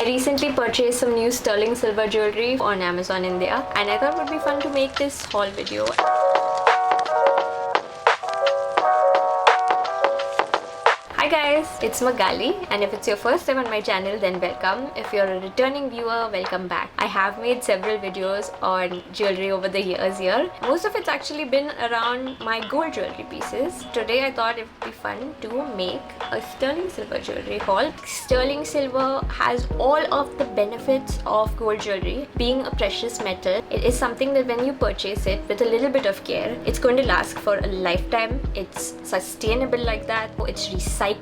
I recently purchased some new sterling silver jewelry on Amazon India, and I thought it would be fun to make this haul video. Hi guys, it's Magali, and if it's your first time on my channel, then welcome. If you're a returning viewer, welcome back. I have made several videos on jewelry over the years here. Most of it's actually been around my gold jewelry pieces. Today I thought it would be fun to make a sterling silver jewelry haul. Sterling silver has all of the benefits of gold jewelry. Being a precious metal, it is something that when you purchase it with a little bit of care, it's going to last for a lifetime. It's sustainable like that. It's recyclable.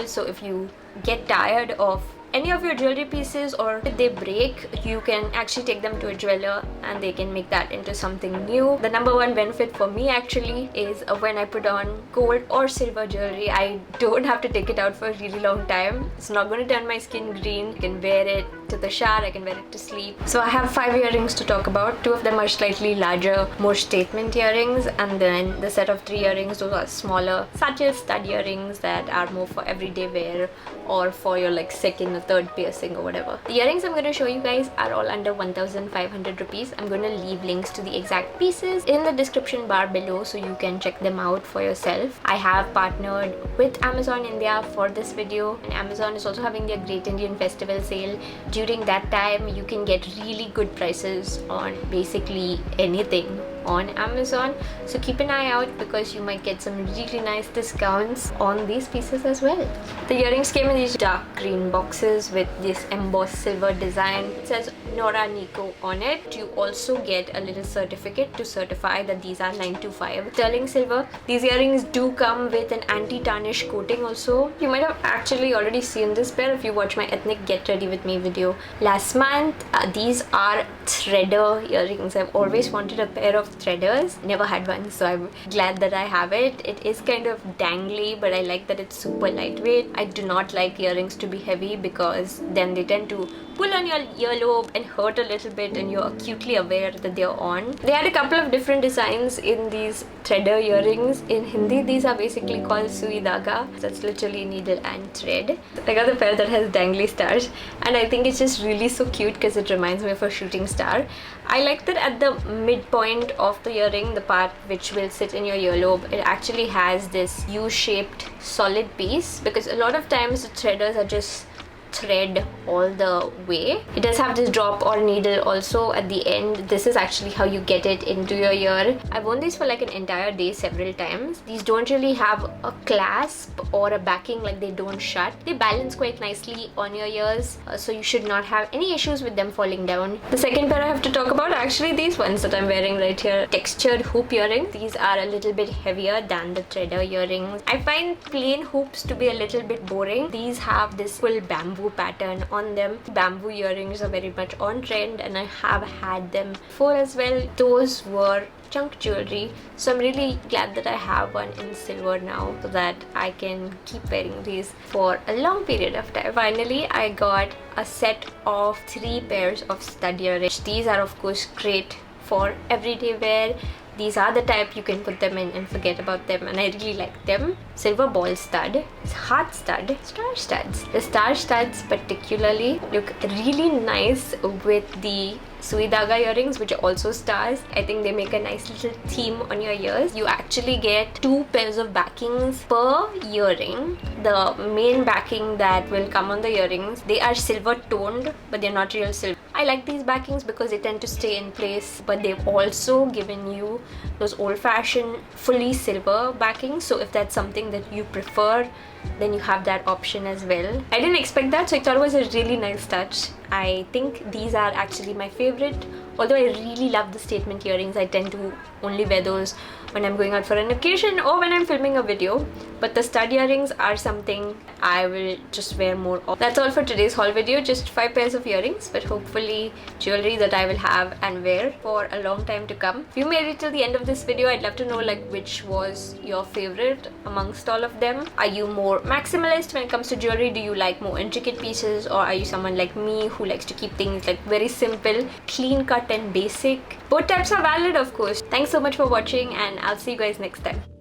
So if you get tired of any of your jewelry pieces or if they break, you can actually take them to a jeweler and they can make that into something new. The number one benefit for me actually is when I put on gold or silver jewelry, I don't have to take it out for a really long time. It's not going to turn my skin green. I can wear it to the shower, I can wear it to sleep. So I have 5 earrings to talk about. 2 of them are slightly larger, more statement earrings, and then the set of 3 earrings, those are smaller satchel stud earrings that are more for everyday wear or for your like second or third piercing or whatever. The earrings I'm going to show you guys are all under 1,500 rupees. I'm going to leave links to the exact pieces in the description bar below so you can check them out for yourself. I have partnered with Amazon India for this video, and Amazon is also having their Great Indian Festival sale. During that time, you can get really good prices on basically anything on Amazon, so keep an eye out because you might get some really nice discounts on these pieces as well. The earrings came in these dark green boxes with this embossed silver design. It says Nora Nico on it. You also get a little certificate to certify that these are 925 sterling silver. These earrings do come with an anti-tarnish coating also. You might have actually already seen this pair if you watch my ethnic get ready with me video last month. These are threader earrings. I've always wanted a pair of threaders, never had one, so I'm glad that I have it. It is kind of dangly, but I like that it's super lightweight. I do not like earrings to be heavy because then they tend to pull on your earlobe and hurt a little bit, and you're acutely aware that they're on. They had a couple of different designs in these threader earrings. In Hindi, these are basically called sui dhaga. That's literally needle and thread. I got the pair that has dangly stars, and I think it's just really so cute because it reminds me of a shooting star. I like that at the midpoint of the earring, the part which will sit in your earlobe, it actually has this U-shaped solid piece, because a lot of times the threaders are just thread all the way. It does have this drop or needle also at the end. This is actually how you get it into your ear. I've worn these for like an entire day several times. These don't really have a clasp or a backing, like they don't shut. They balance quite nicely on your ears, so you should not have any issues with them falling down. The second pair I have to talk about are actually these ones that I'm wearing right here. Textured hoop earrings. These are a little bit heavier than the threader earrings. I find plain hoops to be a little bit boring. These have this full bamboo pattern on them. Bamboo earrings are very much on trend, and I have had them before as well. Those were chunk jewelry, so I'm really glad that I have one in silver now so that I can keep wearing these for a long period of time. Finally, I got a set of 3 pairs of stud earrings. These are of course great for everyday wear. These are the type you can put them in and forget about them, and I really like them. Silver ball stud, heart stud, star studs. The star studs particularly look really nice with the sui dhaga earrings, which are also stars. I think they make a nice little theme on your ears. You actually get 2 pairs of backings per earring. The main backing that will come on the earrings, they are silver toned, but they're not real silver. I like these backings because they tend to stay in place, but they've also given you those old-fashioned fully silver backings. So if that's something that you prefer, then you have that option as well. I didn't expect that, so I thought it was a really nice touch. I think these are actually my favorite. Although I really love the statement earrings, I tend to only wear those when I'm going out for an occasion or when I'm filming a video. But the stud earrings are something I will just wear more of. That's all for today's haul video. Just 5 pairs of earrings, but hopefully jewelry that I will have and wear for a long time to come. If you made it till the end of this video, I'd love to know like which was your favorite amongst all of them. Are you more maximalist when it comes to jewelry? Do you like more intricate pieces, or are you someone like me who likes to keep things like very simple, clean cut and basic? Both types are valid, of course. Thanks so much for watching, and I'll see you guys next time.